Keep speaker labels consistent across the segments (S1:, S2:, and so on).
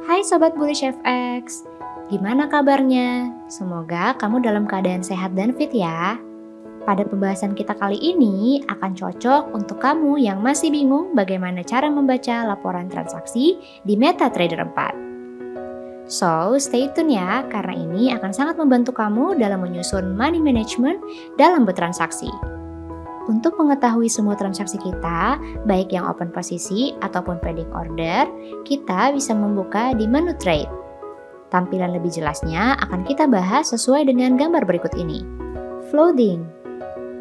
S1: Hai Sobat Bullish FX, gimana kabarnya? Semoga kamu dalam keadaan sehat dan fit ya. Pada pembahasan kita kali ini akan cocok untuk kamu yang masih bingung bagaimana cara membaca laporan transaksi di MetaTrader 4. So, stay tune ya, karena ini akan sangat membantu kamu dalam menyusun money management dalam bertransaksi. Untuk mengetahui semua transaksi kita, baik yang open posisi ataupun pending order, kita bisa membuka di menu trade. Tampilan lebih jelasnya akan kita bahas sesuai dengan gambar berikut ini. Floating,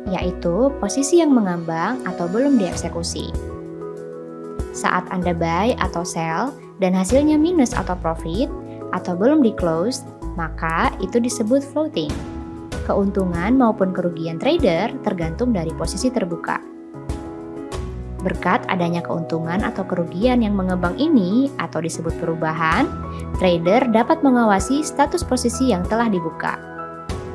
S1: yaitu posisi yang mengambang atau belum dieksekusi. Saat Anda buy atau sell dan hasilnya minus atau profit, atau belum di close, maka itu disebut floating. Keuntungan maupun kerugian trader tergantung dari posisi terbuka. Berkat adanya keuntungan atau kerugian yang mengembang ini atau disebut perubahan, trader dapat mengawasi status posisi yang telah dibuka,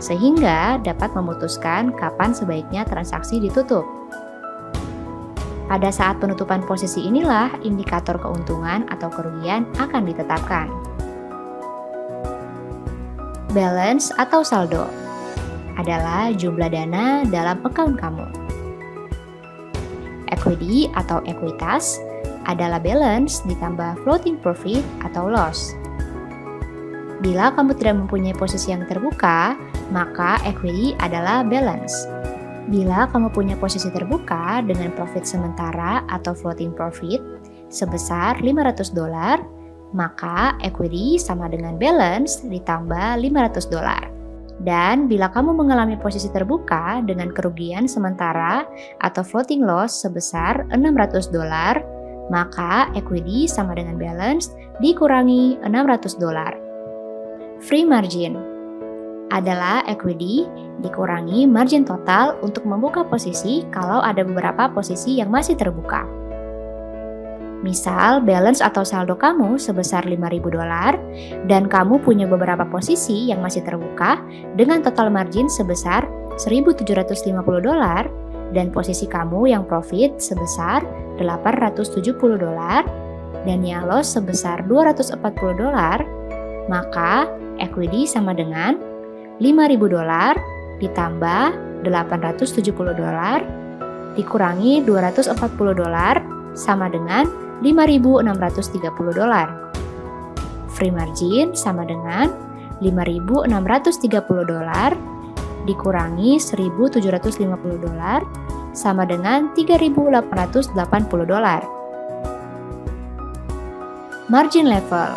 S1: sehingga dapat memutuskan kapan sebaiknya transaksi ditutup. Pada saat penutupan posisi inilah indikator keuntungan atau kerugian akan ditetapkan. Balance atau saldo adalah jumlah dana dalam account kamu. Equity atau ekuitas adalah balance ditambah floating profit atau loss. Bila kamu tidak mempunyai posisi yang terbuka, maka equity adalah balance. Bila kamu punya posisi terbuka dengan profit sementara atau floating profit sebesar $500, maka equity sama dengan balance ditambah $500. Dan bila kamu mengalami posisi terbuka dengan kerugian sementara atau floating loss sebesar $600, maka equity sama dengan balance dikurangi $600. Free margin adalah equity dikurangi margin total untuk membuka posisi kalau ada beberapa posisi yang masih terbuka. Misal, balance atau saldo kamu sebesar $5.000 dan kamu punya beberapa posisi yang masih terbuka dengan total margin sebesar $1.750 dan posisi kamu yang profit sebesar $870 dan yang loss sebesar $240, maka equity sama dengan $5.000 ditambah $870 dikurangi $240 sama dengan $5.630. Free margin sama dengan $5.630 dikurangi $1.750 sama dengan $3.880. Margin level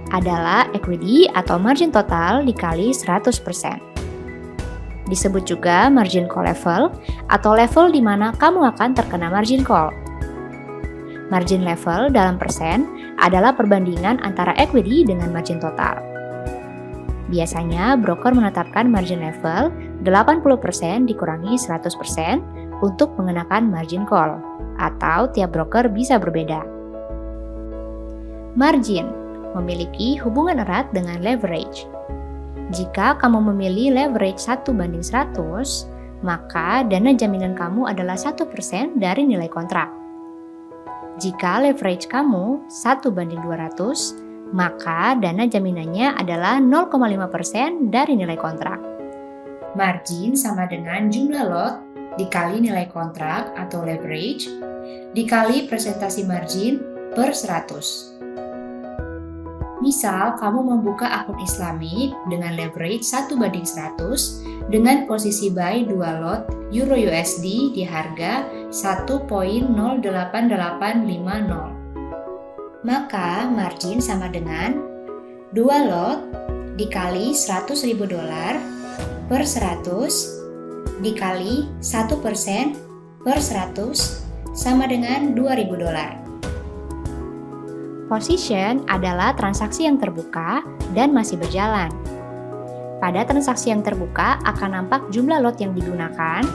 S1: adalah equity atau margin total dikali 100%. Disebut juga margin call level atau level di mana kamu akan terkena margin call. Margin level dalam persen adalah perbandingan antara equity dengan margin total. Biasanya broker menetapkan margin level 80% dikurangi 100% untuk mengenakan margin call, atau tiap broker bisa berbeda. Margin memiliki hubungan erat dengan leverage. Jika kamu memilih leverage 1:100, maka dana jaminan kamu adalah 1% dari nilai kontrak. Jika leverage kamu 1:200, maka dana jaminannya adalah 0,5% dari nilai kontrak. Margin sama dengan jumlah lot dikali nilai kontrak atau leverage dikali presentasi margin per 100. Misal, kamu membuka akun Islamik dengan leverage 1:100 dengan posisi buy 2 lot Euro USD di harga 1.08850. Maka margin sama dengan 2 lot dikali $100.000 per 100 dikali 1% per 100 sama dengan $2.000. Position adalah transaksi yang terbuka dan masih berjalan. Pada transaksi yang terbuka akan nampak jumlah lot yang digunakan,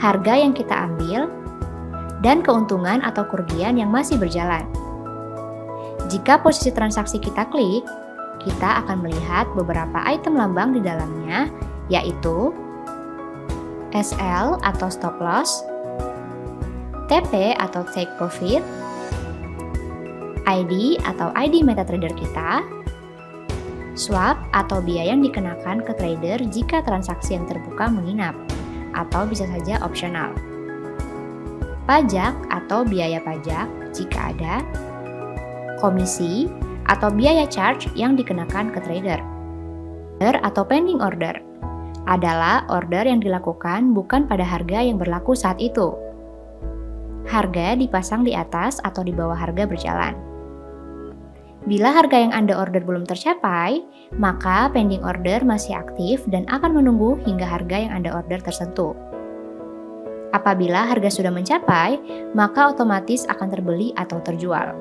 S1: harga yang kita ambil, dan keuntungan atau kerugian yang masih berjalan. Jika posisi transaksi kita klik, kita akan melihat beberapa item lambang di dalamnya, yaitu SL atau stop loss, TP atau take profit, ID atau ID MetaTrader kita, swap atau biaya yang dikenakan ke trader jika transaksi yang terbuka menginap, atau bisa saja opsional, pajak atau biaya pajak jika ada, komisi atau biaya charge yang dikenakan ke trader. Order atau pending order adalah order yang dilakukan bukan pada harga yang berlaku saat itu. Harga dipasang di atas atau di bawah harga berjalan. Bila harga yang Anda order belum tercapai, maka pending order masih aktif dan akan menunggu hingga harga yang Anda order tersentuh. Apabila harga sudah mencapai, maka otomatis akan terbeli atau terjual.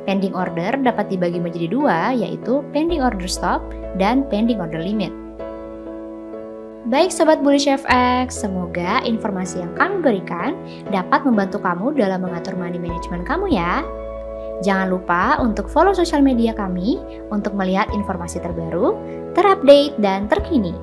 S1: Pending order dapat dibagi menjadi dua, yaitu pending order stop dan pending order limit. Baik Sobat Bullish FX, semoga informasi yang kami berikan dapat membantu kamu dalam mengatur money management kamu ya. Jangan lupa untuk follow sosial media kami untuk melihat informasi terbaru, terupdate, dan terkini.